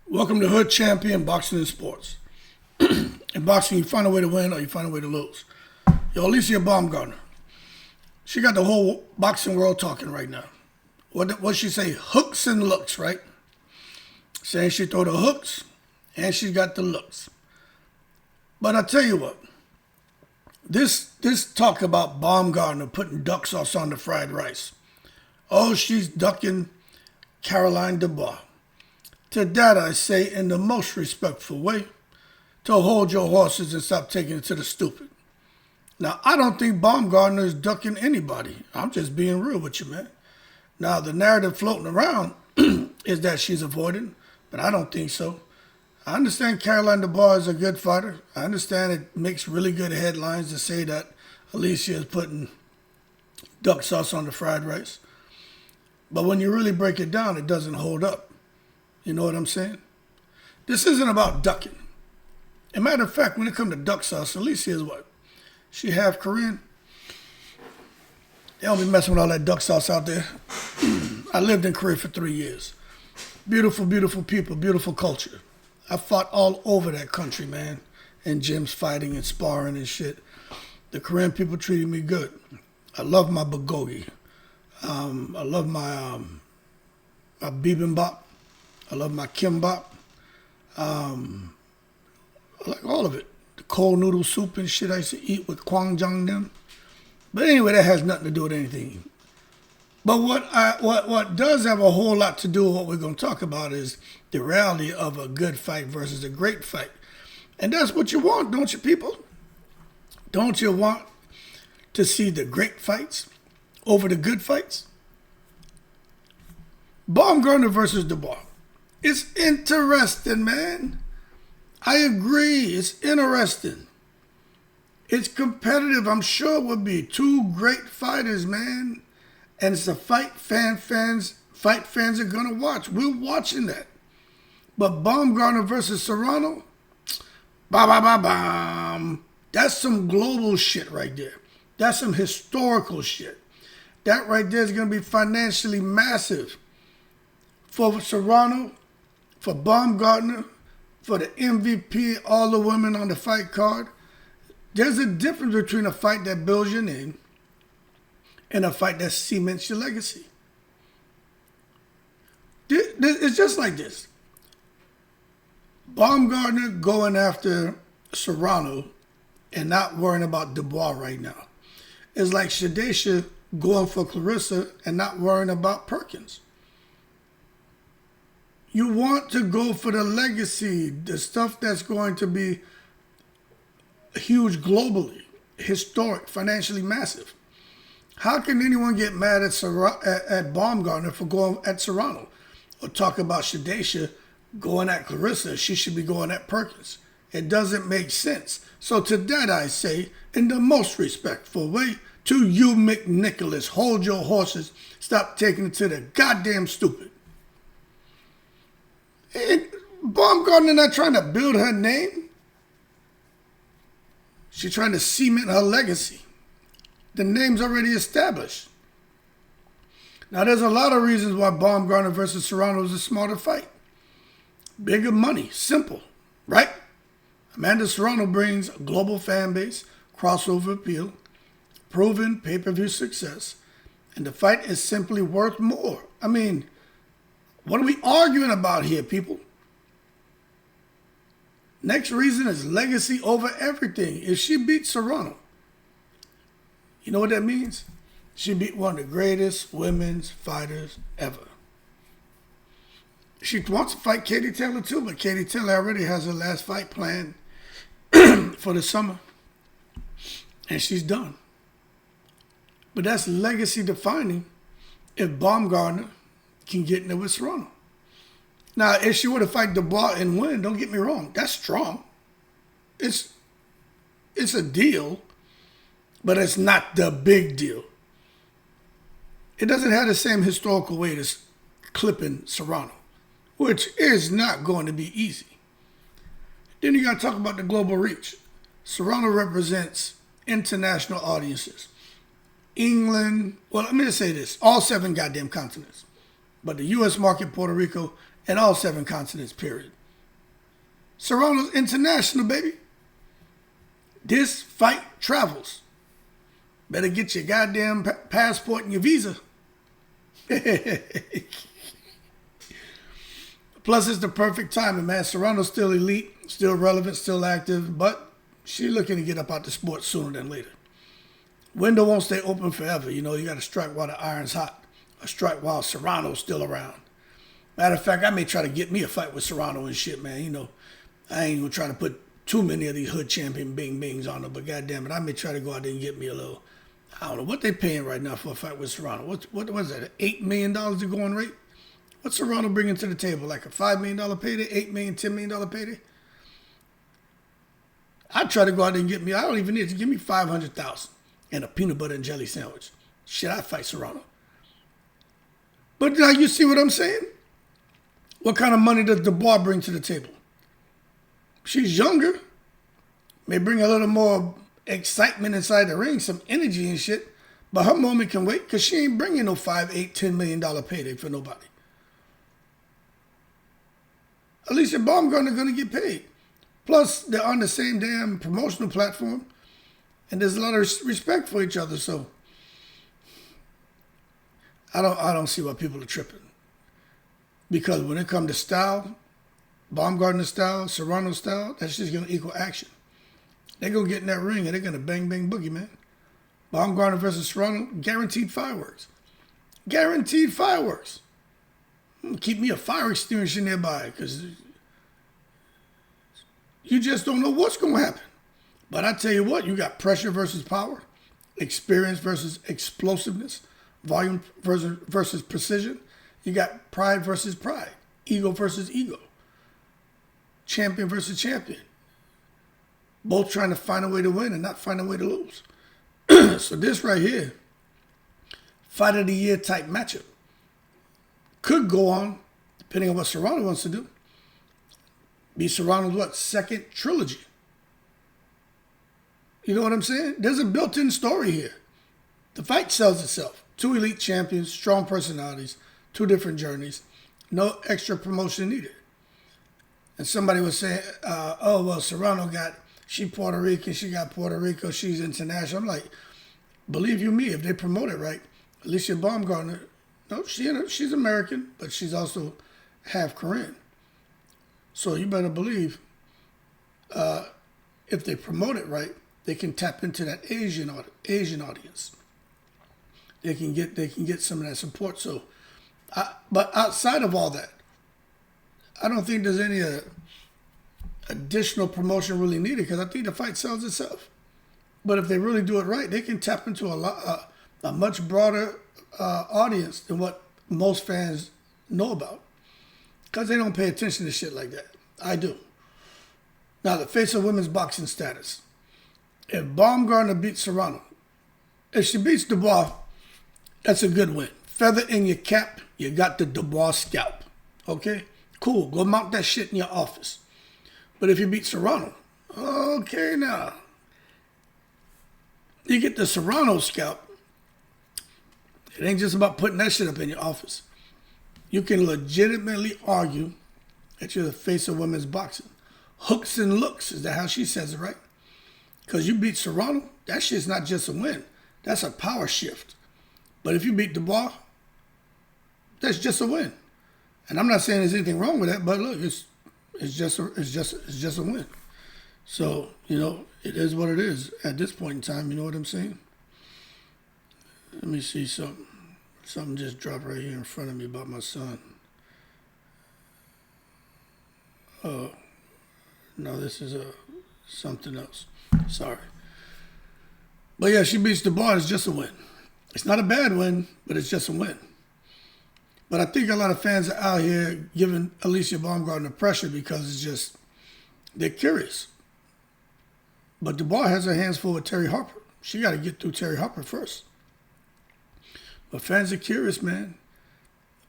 Welcome to Hood Champion Boxing and Sports. In boxing, you find a way to win or you find a way to lose. Yo, Alycia Baumgardner, she got the whole boxing world talking right now. What she say? Hooks and looks, right? Saying she throw the hooks and she got the looks. But I tell you what, this talk about Baumgardner putting duck sauce on the fried rice. Oh, she's ducking Caroline Dubois. To that I say in the most respectful way, to hold your horses and stop taking it to the stupid. Now, I don't think Baumgardner is ducking anybody. I'm just being real with you, man. Now, the narrative floating around is that she's avoiding, but I don't think so. I understand Caroline Dubois is a good fighter. I understand it makes really good headlines to say that Alycia is putting duck sauce on the fried rice. But when you really break it down, it doesn't hold up. You know what I'm saying? This isn't about ducking. As a matter of fact, when it comes to duck sauce, Alycia is what? She half Korean. They don't be messing with all that duck sauce out there. I lived in Korea for 3 years. Beautiful, beautiful people, beautiful culture. I fought all over that country, man. In gyms fighting and sparring and shit. The Korean people treated me good. I love my bulgogi. I love my bibimbap. I love my kimbap. I like all of it. The cold noodle soup and shit I used to eat with kwangjang them. But anyway, that has nothing to do with anything. But what does have a whole lot to do with what we're going to talk about is the reality of a good fight versus a great fight. And that's what you want, don't you, people? Don't you want to see the great fights over the good fights? Baumgardner versus Dubois. It's interesting, man. I agree. It's interesting. It's competitive. I'm sure it would be two great fighters, man. And it's a fight fans are going to watch. We're watching that. But Baumgardner versus Serrano, ba-ba-ba-bam. That's some global shit right there. That's some historical shit. That right there is going to be financially massive for Serrano, for Baumgardner, for the MVP, all the women on the fight card. There's a difference between a fight that builds your name and a fight that cements your legacy. It's just like this. Baumgardner going after Serrano and not worrying about Dubois right now. It's like Shadesha going for Clarissa and not worrying about Perkins. You want to go for the legacy, the stuff that's going to be huge globally, historic, financially massive. How can anyone get mad at Baumgardner for going at Serrano? Or talk about Shadesha going at Clarissa? She should be going at Perkins. It doesn't make sense. So to that I say, in the most respectful way, to you, McNicholas, hold your horses. Stop taking it to the goddamn stupid. And Baumgardner not trying to build her name. She's trying to cement her legacy. The name's already established. Now, there's a lot of reasons why Baumgardner versus Serrano is a smarter fight. Bigger money, simple, right? Amanda Serrano brings a global fan base, crossover appeal, proven pay-per-view success, and the fight is simply worth more. I mean, what are we arguing about here, people? Next reason is legacy over everything. If she beats Serrano, you know what that means? She beat one of the greatest women's fighters ever. She wants to fight Katie Taylor too, but Katie Taylor already has her last fight planned for the summer. And she's done. But that's legacy defining if Baumgardner can get in there with Serrano. Now, if she were to fight Dubois and win, don't get me wrong, that's strong. It's a deal, but it's not the big deal. It doesn't have the same historical weight as clipping Serrano, which is not going to be easy. Then you got to talk about the global reach. Serrano represents international audiences. England, well, let me just say this, all 7 goddamn continents. But the U.S. market, Puerto Rico, and all 7 continents, period. Serrano's international, baby. This fight travels. Better get your goddamn passport and your visa. Plus, it's the perfect timing, man. Serrano's still elite, still relevant, still active, but she's looking to get up out the sport sooner than later. Window won't stay open forever. You know, you got to strike while the iron's hot, or strike while Serrano's still around. Matter of fact, I may try to get me a fight with Serrano and shit, man. You know, I ain't gonna try to put too many of these hood champion bing-bings on her, but goddamn it, I may try to go out there and get me a little. I don't know what they paying right now for a fight with Serrano. What was that? $8 million to going rate? What's Serrano bringing to the table? Like a $5 million payday, $8 million, $10 million payday? I'd try to go out there and get me. I don't even need to give me $500,000 and a peanut butter and jelly sandwich. Shit, I'd fight Serrano. But now you see what I'm saying? What kind of money does Dubois bring to the table? She's younger, may bring a little more excitement inside the ring, some energy and shit, but her moment can wait because she ain't bringing no $5, $8, $10 million payday for nobody. Alycia Baumgardner gonna get paid. Plus, they're on the same damn promotional platform, and there's a lot of respect for each other. So, I don't see why people are tripping, because when it comes to style, Baumgardner style, Serrano style, that's just gonna equal action. They're gonna get in that ring and they're gonna bang bang boogie, man. Baumgardner versus Serrano, guaranteed fireworks. Guaranteed fireworks. Keep me a fire extinguisher nearby, because you just don't know what's going to happen. But I tell you what, you got pressure versus power, experience versus explosiveness, volume versus precision. You got pride versus pride, ego versus ego, champion versus champion. Both trying to find a way to win and not find a way to lose. So this right here, fight of the year type matchup, could go on, depending on what Serrano wants to do. Be Serrano's second trilogy. You know what I'm saying? There's a built-in story here. The fight sells itself. Two elite champions, strong personalities, two different journeys, no extra promotion needed. And somebody was saying, Serrano she Puerto Rican, she got Puerto Rico, she's international. I'm like, believe you me, if they promote it right, Alycia Baumgardner, no, she's American, but she's also half Korean. So you better believe, if they promote it right, they can tap into that Asian audience. They can get some of that support. So, but outside of all that, I don't think there's any additional promotion really needed, because I think the fight sells itself. But if they really do it right, they can tap into a much broader audience than what most fans know about, because they don't pay attention to shit like that. I do. Now, the face of women's boxing status. If Baumgardner beats Serrano, if she beats Dubois, that's a good win. Feather in your cap, you got the Dubois scalp. Okay? Cool. Go mount that shit in your office. But if you beat Serrano, okay, now, you get the Serrano scalp. It ain't just about putting that shit up in your office. You can legitimately argue that you're the face of women's boxing. Hooks and looks, is that how she says it, right? Because you beat Serrano, that shit's not just a win. That's a power shift. But if you beat Dubois, that's just a win. And I'm not saying there's anything wrong with that, but look, it's just a win. So, you know, it is what it is at this point in time. You know what I'm saying? Let me see something. Something just dropped right here in front of me about my son. Oh, no, this is something else. Sorry. But yeah, she beats Dubois. It's just a win. It's not a bad win, but it's just a win. But I think a lot of fans are out here giving Alycia Baumgardner pressure because it's just, they're curious. But Dubois has her hands full with Terry Harper. She got to get through Terry Harper first. But fans are curious, man.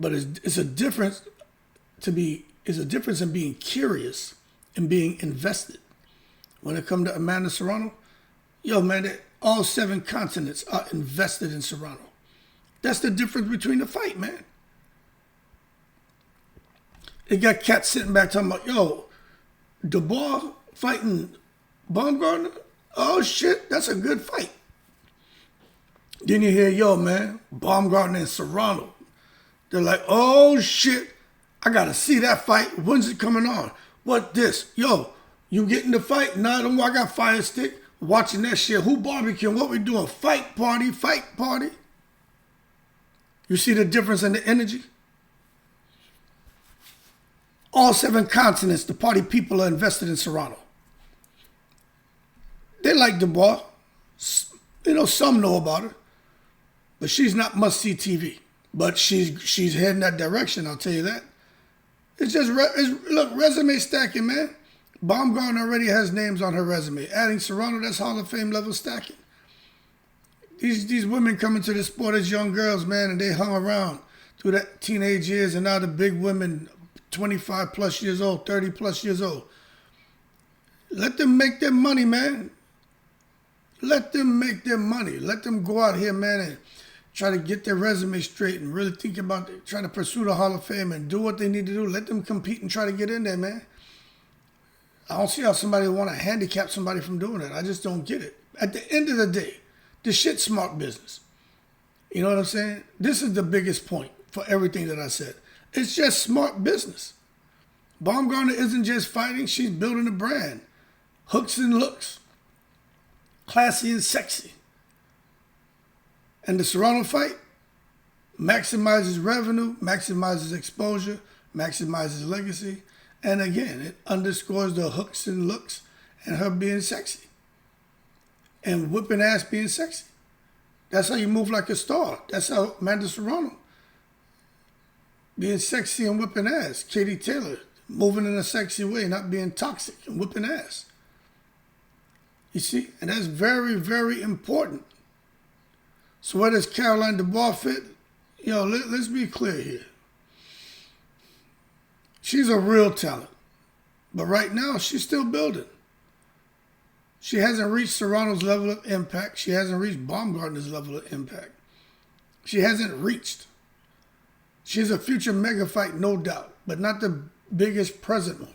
But it's a difference in being curious and being invested. When it comes to Amanda Serrano, yo, man, all 7 continents are invested in Serrano. That's the difference between the fight, man. They got cats sitting back talking about, yo, Dubois fighting Baumgardner. Oh shit, that's a good fight. Then you hear, yo, man, Baumgardner and Serrano. They're like, oh shit, I gotta see that fight. When's it coming on? What this? Yo, you getting the fight? Nah, don't I got Fire Stick. Watching that shit. Who barbecuing? What we doing? Fight party, fight party. You see the difference in the energy? All 7 continents, the party people are invested in Serrano. They like Dubois. You know, some know about her. But she's not must-see TV. But she's heading that direction, I'll tell you that. It's just, look, resume stacking, man. Baumgardner already has names on her resume. Adding Serrano, that's Hall of Fame level stacking. These women come into the sport as young girls, man, and they hung around through that teenage years, and now the big women, 25 plus years old, 30 plus years old. Let them make their money, man. Let them make their money. Let them go out here, man, and try to get their resume straight and really think about it, try to pursue the Hall of Fame and do what they need to do. Let them compete and try to get in there, man. I don't see how somebody would want to handicap somebody from doing it. I just don't get it. At the end of the day, this shit's smart business. You know what I'm saying? This is the biggest point for everything that I said. It's just smart business. Baumgardner isn't just fighting. She's building a brand. Hooks and looks. Classy and sexy. And the Serrano fight maximizes revenue, maximizes exposure, maximizes legacy. And again, it underscores the hooks and looks and her being sexy. And whipping ass being sexy. That's how you move like a star. That's how Amanda Serrano. Being sexy and whipping ass. Katie Taylor, moving in a sexy way, not being toxic and whipping ass. You see? And that's very, very important. So where does Caroline Dubois fit? Yo, let's be clear here. She's a real talent. But right now, she's still building. She hasn't reached Serrano's level of impact. She hasn't reached Baumgardner's level of impact. She hasn't reached. She's a future mega fight, no doubt, but not the biggest present one.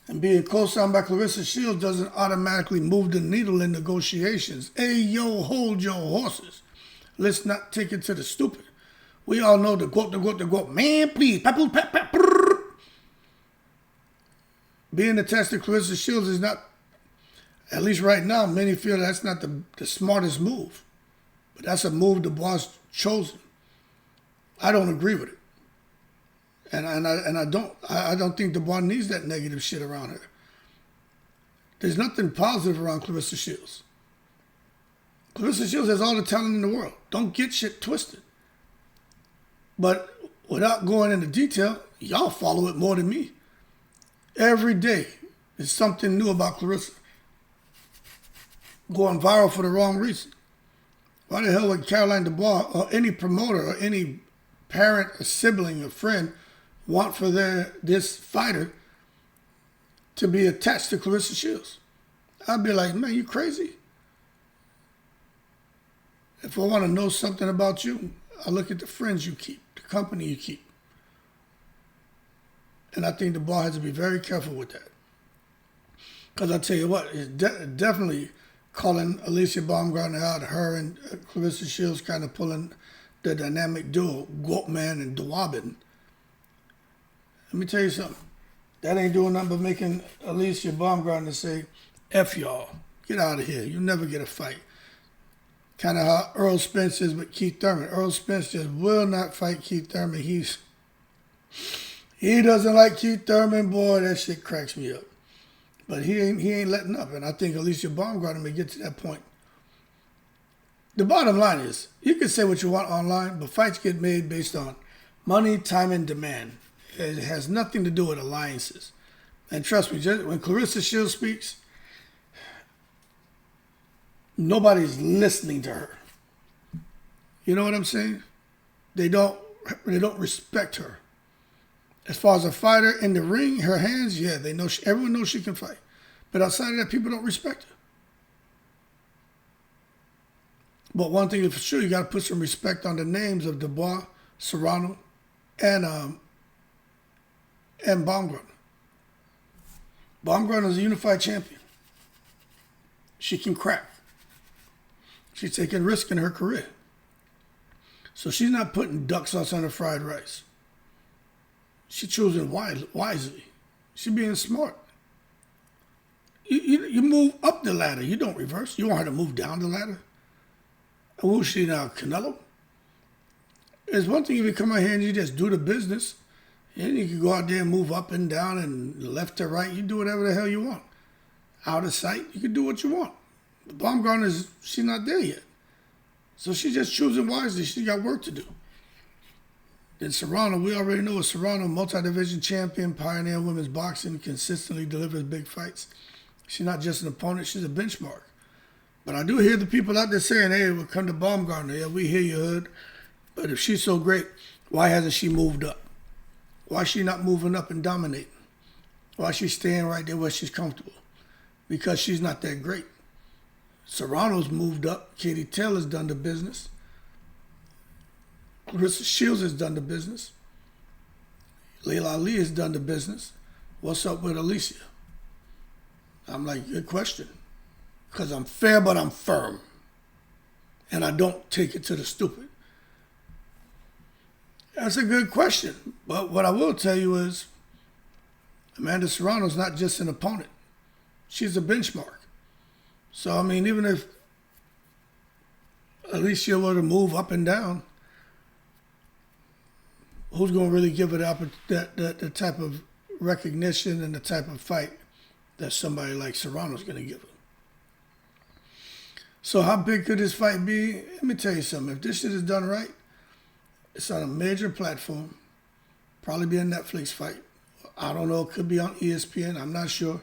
And being co-signed by Clarissa Shields doesn't automatically move the needle in negotiations. Hey, yo, hold your horses. Let's not take it to the stupid. We all know the quote. Man, please. Being attached to Clarissa Shields is not, at least right now, many feel that's not the smartest move. But that's a move Dubois chosen. I don't agree with it. And I don't think Dubois needs that negative shit around her. There's nothing positive around Clarissa Shields. Clarissa Shields has all the talent in the world. Don't get shit twisted. But without going into detail, y'all follow it more than me. Every day is something new about Clarissa. Going viral for the wrong reason. Why the hell would Caroline Dubois or any promoter or any parent or sibling or friend want for this fighter to be attached to Clarissa Shields? I'd be like, man, you crazy? If I want to know something about you, I look at the friends you keep, the company you keep. And I think Dubois has to be very careful with that. Because I tell you what, it's definitely calling Alycia Baumgardner out, her and Clarissa Shields kind of pulling the dynamic duo, Goatman and Duwabin. Let me tell you something. That ain't doing nothing but making Alycia Baumgardner say, F y'all, get out of here. You'll never get a fight. Kind of how Earl Spence is with Keith Thurman. Earl Spence just will not fight Keith Thurman. He doesn't like Keith Thurman. Boy, that shit cracks me up. But he ain't letting up. And I think Alycia Baumgardner may get to that point. The bottom line is, you can say what you want online, but fights get made based on money, time, and demand. It has nothing to do with alliances. And trust me, just when Clarissa Shields speaks, nobody's listening to her. You know what I'm saying? They don't respect her. As far as a fighter in the ring, her hands, yeah, they know. Everyone knows she can fight. But outside of that, people don't respect her. But one thing is for sure, you got to put some respect on the names of Dubois, Serrano, and Baumgardner. Baumgardner's a unified champion. She can crack. She's taking risk in her career. So she's not putting duck sauce on her fried rice. She's choosing wisely. She's being smart. You move up the ladder. You don't reverse. You want her to move down the ladder. And who's she now? Canelo? It's one thing if you come out here and you just do the business. And you can go out there and move up and down and left to right. You do whatever the hell you want. Out of sight, you can do what you want. But Baumgardner, she's not there yet. So she's just choosing wisely. She got work to do. Then Serrano, we already know Serrano, multi-division champion, pioneer in women's boxing, consistently delivers big fights. She's not just an opponent, she's a benchmark. But I do hear the people out there saying, hey, we'll come to Baumgardner. Yeah, we hear you, Hood. But if she's so great, why hasn't she moved up? Why is she not moving up and dominating? Why is she staying right there where she's comfortable? Because she's not that great. Serrano's moved up. Katie Taylor's done the business. Clarissa Shields has done the business. Layla Ali has done the business. What's up with Alycia? I'm like, good question. Because I'm fair, but I'm firm. And I don't take it to the stupid. That's a good question. But what I will tell you is Amanda Serrano's not just an opponent. She's a benchmark. So, I mean, even if Alycia were to move up and down, who's going to really give it up the type of recognition and the type of fight that somebody like Serrano's going to give her? So how big could this fight be? Let me tell you something. If this shit is done right, it's on a major platform. Probably be a Netflix fight. I don't know. It could be on ESPN. I'm not sure.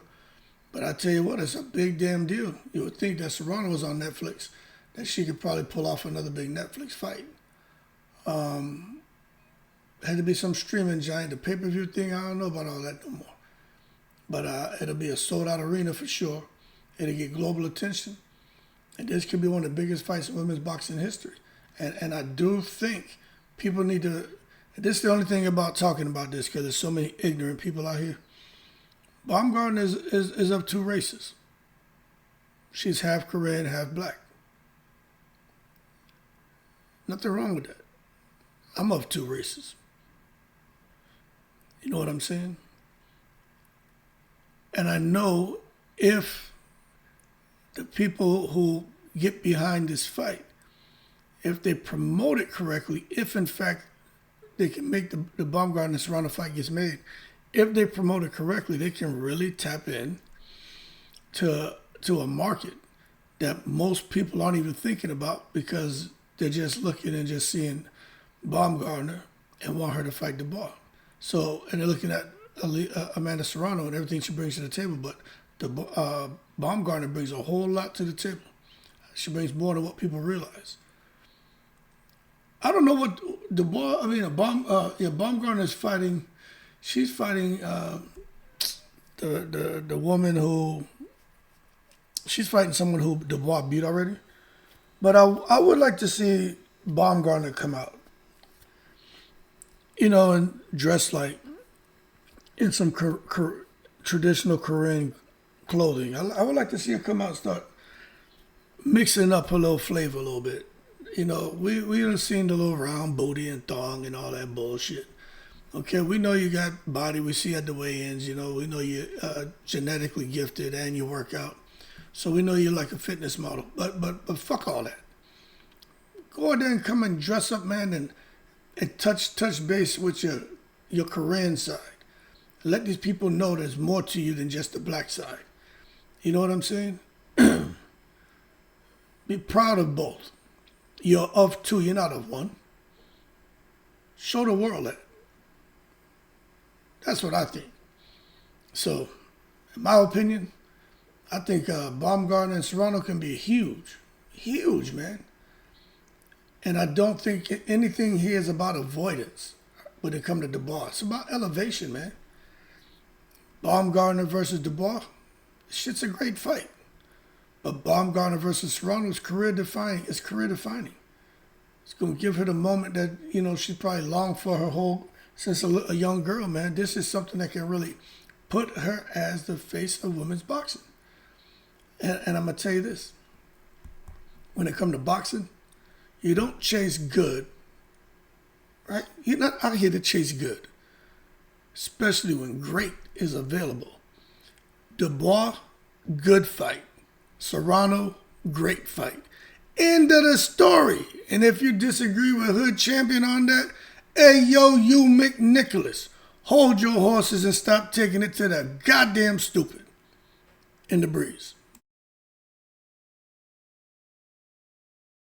But I tell you what, it's a big damn deal. You would think that Serrano was on Netflix, that she could probably pull off another big Netflix fight. Had to be some streaming giant. The pay-per-view thing, I don't know about all that no more. But it'll be a sold-out arena for sure. It'll get global attention. And this could be one of the biggest fights in women's boxing history. And I do think people need to... This is the only thing about talking about this, because there's so many ignorant people out here. Baumgardner is of two races. She's half Korean, half black. Nothing wrong with that. I'm of two races. You know what I'm saying? And I know if the people who get behind this fight, if they promote it correctly, if in fact they can make the Baumgardner Serrano fight gets made, if they promote it correctly, they can really tap in to a market that most people aren't even thinking about, because they're just looking and just seeing Baumgardner and want her to fight Dubois. So, and they're looking at Amanda Serrano and everything she brings to the table, but Baumgardner brings a whole lot to the table. She brings more than what people realize. I don't know what Dubois. Baumgardner is fighting. She's fighting the woman who. She's fighting someone who Dubois beat already. But I would like to see Baumgardner come out, and dress like in some traditional Korean clothing. I would like to see her come out and start mixing up her little flavor a little bit. We done seen the little round booty and thong and all that bullshit. Okay, we know you got body. We see at the weigh-ins. We know you're genetically gifted and you work out. So we know you're like a fitness model. But fuck all that. Go out there and come and dress up, man, and touch base with your Korean side. Let these people know there's more to you than just the black side. You know what I'm saying? Be proud of both. You're of two, you're not of one. Show the world that. That's what I think. So, in my opinion, I think Baumgardner and Serrano can be huge, man. And I don't think anything here is about avoidance when it comes to Dubois. It's about elevation, man. Baumgardner versus Dubois, shit's a great fight. But Baumgardner versus Serrano is career defining. It's going to give her the moment that, she probably longed for her whole, since a young girl, man. This is something that can really put her as the face of women's boxing. And I'm going to tell you this. When it comes to boxing, you don't chase good, right? You're not out here to chase good, especially when great is available. Dubois, good fight. Serrano, great fight. End of the story. And if you disagree with Hood Champion on that, hey, yo, you McNicholas, hold your horses and stop taking it to the goddamn stupid. In the breeze.